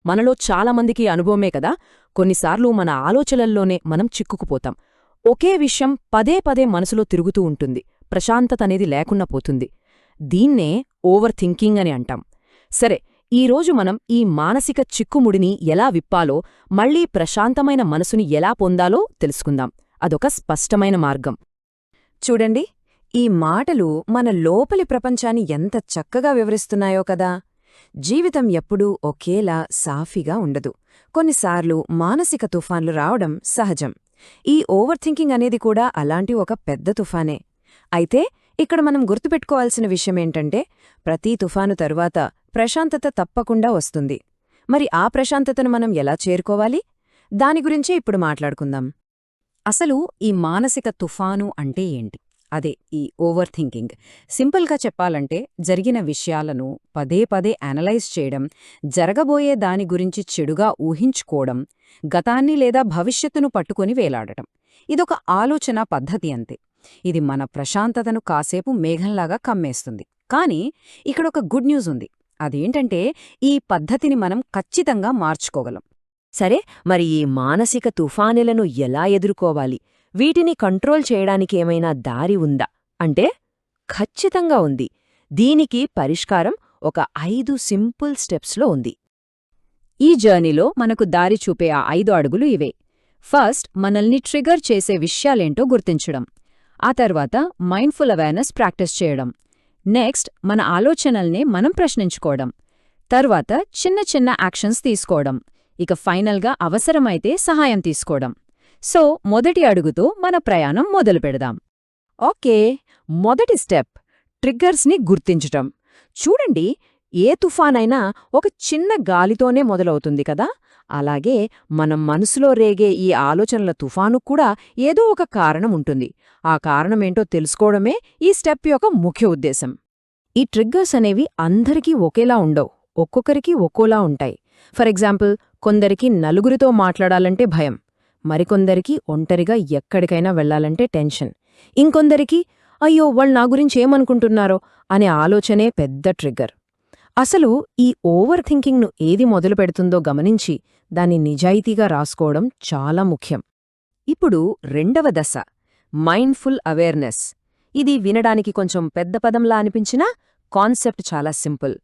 మనలో చాలామందికి అనుభవమే కదా, కొన్నిసార్లు మన ఆలోచనల్లోనే మనం చిక్కుకుపోతాం. ఒకే విషయం పదే పదే మనసులో తిరుగుతూ ఉంటుంది, ప్రశాంతతనేది లేకుండా పోతుంది. దీన్నే ఓవర్ థింకింగ్ అని అంటాం. సరే, ఈరోజు మనం ఈ మానసిక చిక్కుముడిని ఎలా విప్పాలో, మళ్లీ ప్రశాంతమైన మనసుని ఎలా పొందాలో తెలుసుకుందాం. అదొక స్పష్టమైన మార్గం. చూడండి, ఈ మాటలు మన లోపలి ప్రపంచాన్ని ఎంత చక్కగా వివరిస్తున్నాయో కదా. జీవితం ఎప్పుడూ ఒకేలా సాఫీగా ఉండదు. కొన్నిసార్లు మానసిక తుఫాన్లు రావడం సహజం. ఈ ఓవర్ థింకింగ్ అనేది కూడా అలాంటి ఒక పెద్ద తుఫానే. అయితే ఇక్కడ మనం గుర్తుపెట్టుకోవాల్సిన విషయమేంటంటే, ప్రతి తుఫాను తరువాత ప్రశాంతత తప్పకుండా వస్తుంది. మరి ఆ ప్రశాంతతను మనం ఎలా చేరుకోవాలి? దాని గురించే ఇప్పుడు మాట్లాడుకుందాం. అసలు ఈ మానసిక తుఫాను అంటే ఏంటి? అదే ఈ ఓవర్ థింకింగ్. సింపుల్గా చెప్పాలంటే, జరిగిన విషయాలను పదే పదే అనలైజ్ చేయడం, జరగబోయే దాని గురించి చెడుగా ఊహించుకోవడం, గతాన్ని లేదా భవిష్యత్తును పట్టుకొని వేలాడటం. ఇదొక ఆలోచన పద్ధతి అంతే. ఇది మన ప్రశాంతతను కాసేపు మేఘంలాగా కమ్మేస్తుంది. కానీ ఇక్కడొక గుడ్ న్యూస్ ఉంది. అదేంటంటే, ఈ పద్ధతిని మనం ఖచ్చితంగా మార్చుకోగలం. సరే, మరి ఈ మానసిక తుఫానులను ఎలా ఎదుర్కోవాలి? వీటిని కంట్రోల్ చేయడానికి ఏమైనా దారి ఉందా అంటే, ఖచ్చితంగా ఉంది. దీనికి పరిష్కారం ఒక 5 సింపుల్ స్టెప్స్లో ఉంది. ఈ జర్నీలో మనకు దారి చూపే ఆ 5 అడుగులు ఇవే. ఫస్ట్, మనల్ని ట్రిగర్ చేసే విషయాలేంటో గుర్తించడం. ఆ తర్వాత మైండ్ఫుల్ అవేర్నెస్ ప్రాక్టీస్ చేయడం. నెక్స్ట్, మన ఆలోచనల్నే మనం ప్రశ్నించుకోవడం. తర్వాత చిన్న చిన్న యాక్షన్స్ తీసుకోవడం. ఇక ఫైనల్గా అవసరమైతే సహాయం తీసుకోవడం. సో, మొదటి అడుగుతో మన ప్రయాణం మొదలుపెడదాం. ఓకే, మొదటి స్టెప్ ట్రిగ్గర్స్ని గుర్తించటం. చూడండి, ఏ తుఫానైనా ఒక చిన్న గాలితోనే మొదలవుతుంది కదా. అలాగే మనం మనసులో రేగే ఈ ఆలోచనల తుఫాను కూడా ఏదో ఒక కారణం ఉంటుంది. ఆ కారణమేంటో తెలుసుకోవడమే ఈ స్టెప్ యొక్క ముఖ్య ఉద్దేశం. ఈ ట్రిగ్గర్స్ అనేవి అందరికీ ఒకేలా ఉండవు, ఒక్కొక్కరికి ఒక్కోలా ఉంటాయి. ఫర్ ఎగ్జాంపుల్, కొందరికి నలుగురితో మాట్లాడాలంటే భయం, మరికొందరికి ఒంటరిగా ఎక్కడికైనా వెళ్లాలంటే టెన్షన్, ఇంకొందరికి అయ్యో వాళ్ళు నా గురించి ఏమనుకుంటున్నారో అనే ఆలోచనే పెద్ద ట్రిగ్గర్. అసలు ఈ ఓవర్ థింకింగ్ను ఏది మొదలుపెడుతుందో గమనించి దాన్ని నిజాయితీగా రాసుకోవడం చాలా ముఖ్యం. ఇప్పుడు రెండవ దశ, మైండ్ఫుల్ అవేర్నెస్. ఇది వినడానికి కొంచెం పెద్ద పదంలా అనిపించినా కాన్సెప్ట్ చాలా సింపుల్.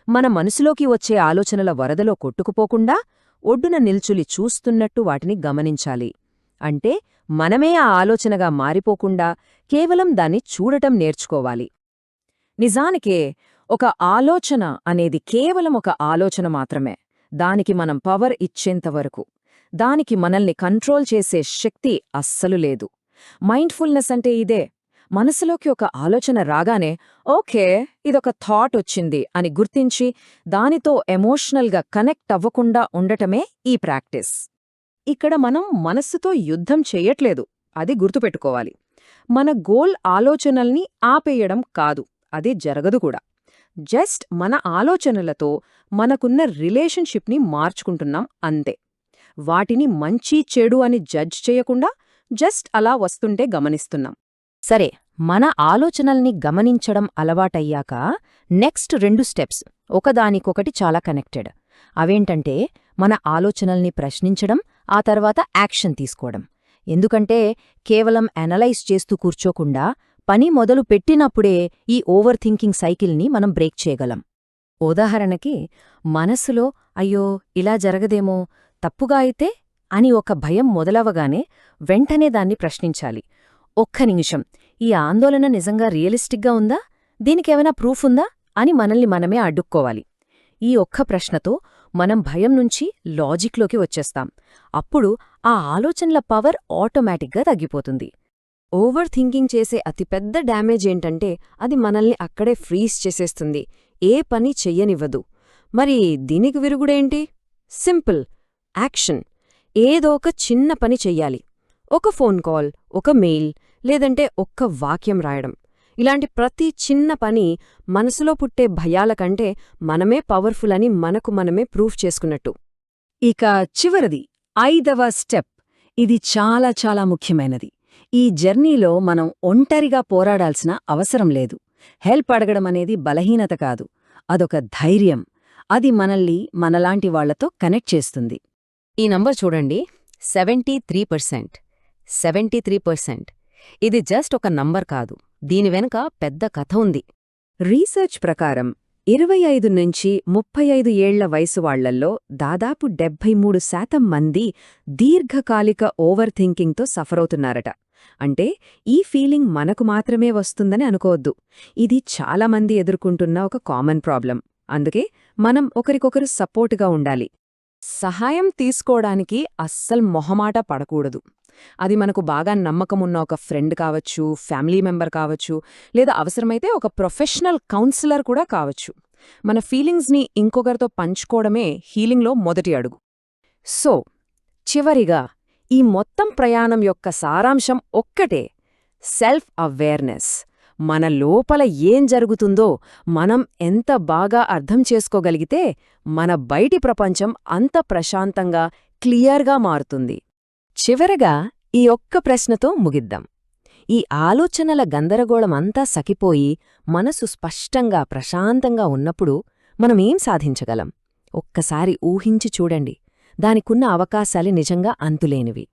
మన మనసులోకి వచ్చే ఆలోచనల వరదలో కొట్టుకుపోకుండా ఒడ్డున నిల్చులి చూస్తున్నట్టు వాటిని గమనించాలి. అంటే మనమే ఆ ఆలోచనగా మారిపోకుండా కేవలం దాన్ని చూడటం నేర్చుకోవాలి. నిజానికే ఒక ఆలోచన అనేది కేవలం ఒక ఆలోచన మాత్రమే. దానికి మనం పవర్ ఇచ్చేంతవరకు దానికి మనల్ని కంట్రోల్ చేసే శక్తి అస్సలు లేదు. మైండ్ఫుల్నెస్ అంటే ఇదే. మనసులోకి ఒక ఆలోచన రాగానే ఓకే, ఇదొక థాట్ వచ్చింది అని గుర్తించి దానితో ఎమోషనల్గా కనెక్ట్ అవ్వకుండా ఉండటమే ఈ ప్రాక్టీస్. ఇక్కడ మనం మనస్సుతో యుద్ధం చెయ్యట్లేదు, అది గుర్తుపెట్టుకోవాలి. మన గోల్ ఆలోచనల్ని ఆపేయడం కాదు, అది జరగదు కూడా. జస్ట్ మన ఆలోచనలతో మనకున్న రిలేషన్షిప్ని మార్చుకుంటున్నాం అంతే. వాటిని మంచి చెడు అని జడ్జ్ చేయకుండా జస్ట్ అలా వస్తుంటే గమనిస్తున్నాం. సరే, మన ఆలోచనల్ని గమనించడం అలవాటయ్యాక నెక్స్ట్ 2 స్టెప్స్ ఒకదానికొకటి చాలా కనెక్టెడ్. అవేంటంటే, మన ఆలోచనల్ని ప్రశ్నించడం, ఆ తర్వాత యాక్షన్ తీసుకోవడం. ఎందుకంటే కేవలం అనలైజ్ చేస్తూ కూర్చోకుండా పని మొదలు పెట్టినప్పుడే ఈ ఓవర్ థింకింగ్ సైకిల్ని మనం బ్రేక్ చేయగలం. ఉదాహరణకి, మనసులో అయ్యో ఇలా జరగదేమో, తప్పుగా అయితే అని ఒక భయం మొదలవగానే వెంటనే దాన్ని ప్రశ్నించాలి. ఒక్క నిమిషం, ఈ ఆందోళన నిజంగా రియలిస్టిక్గా ఉందా? దీనికేమైనా ప్రూఫ్ ఉందా అని మనల్ని మనమే అడ్డుక్కోవాలి. ఈ ఒక్క ప్రశ్నతో మనం భయం నుంచి లాజిక్లోకి వచ్చేస్తాం. అప్పుడు ఆ ఆలోచనల పవర్ ఆటోమేటిక్గా తగ్గిపోతుంది. ఓవర్ థింకింగ్ చేసే అతిపెద్ద డ్యామేజ్ ఏంటంటే, అది మనల్ని అక్కడే ఫ్రీజ్ చేసేస్తుంది, ఏ పని చెయ్యనివ్వదు. మరి దీనికి విరుగుడేంటి? Simple, action. ఏదో ఒక చిన్న పని చెయ్యాలి. ఒక ఫోన్ కాల్, ఒక మెయిల్, లేదంటే ఒక్క వాక్యం రాయడం. ఇలాంటి ప్రతి చిన్న పని మనసులో పుట్టే భయాల కంటే మనమే పవర్ఫుల్ అని మనకు మనమే ప్రూఫ్ చేసుకున్నట్టు. ఇక చివరిది 5వ స్టెప్. ఇది చాలా చాలా ముఖ్యమైనది. ఈ జర్నీలో మనం ఒంటరిగా పోరాడాల్సిన అవసరం లేదు. హెల్ప్ అడగడం అనేది బలహీనత కాదు, అదొక ధైర్యం. అది మనల్ని మనలాంటి వాళ్లతో కనెక్ట్ చేస్తుంది. ఈ నంబర్ చూడండి, 73%. 73%. ఇది జస్ట్ ఒక నంబర్ కాదు, దీని వెనుక పెద్ద కథ ఉంది. రీసెర్చ్ ప్రకారం 25 నుంచి 35 ఏళ్ల వయసు వాళ్లల్లో దాదాపు 73% మంది దీర్ఘకాలిక ఓవర్ థింకింగ్తో సఫరవుతున్నారట. అంటే ఈ ఫీలింగ్ మనకు మాత్రమే వస్తుందని అనుకోవద్దు. ఇది చాలామంది ఎదుర్కొంటున్న ఒక కామన్ ప్రాబ్లం. అందుకే మనం ఒకరికొకరు సపోర్టుగా ఉండాలి. సహాయం తీసుకోవడానికి అస్సలు మొహమాట పడకూడదు. అది మనకు బాగా నమ్మకమున్న ఒక ఫ్రెండ్ కావచ్చు, ఫ్యామిలీ మెంబర్ కావచ్చు, లేదా అవసరమైతే ఒక ప్రొఫెషనల్ కౌన్సిలర్ కూడా కావచ్చు. మన ఫీలింగ్స్ని ఇంకొకరితో పంచుకోవడమే హీలింగ్లో మొదటి అడుగు. సో, చివరిగా ఈ మొత్తం ప్రయాణం యొక్క సారాంశం ఒక్కటే: సెల్ఫ్ అవేర్నెస్. మన లోపల ఏం జరుగుతుందో మనం ఎంత బాగా అర్థం చేసుకోగలిగితే మన బయటి ప్రపంచం అంత ప్రశాంతంగా, క్లియర్గా మారుతుంది. చివరగా ఈ ఒక్క ప్రశ్నతో ముగిద్దాం. ఈ ఆలోచనల గందరగోళమంతా సకిపోయి మనసు స్పష్టంగా, ప్రశాంతంగా ఉన్నప్పుడు మనమేం సాధించగలం? ఒక్కసారి ఊహించి చూడండి. దానికున్న అవకాశాలు నిజంగా అంతులేనివి.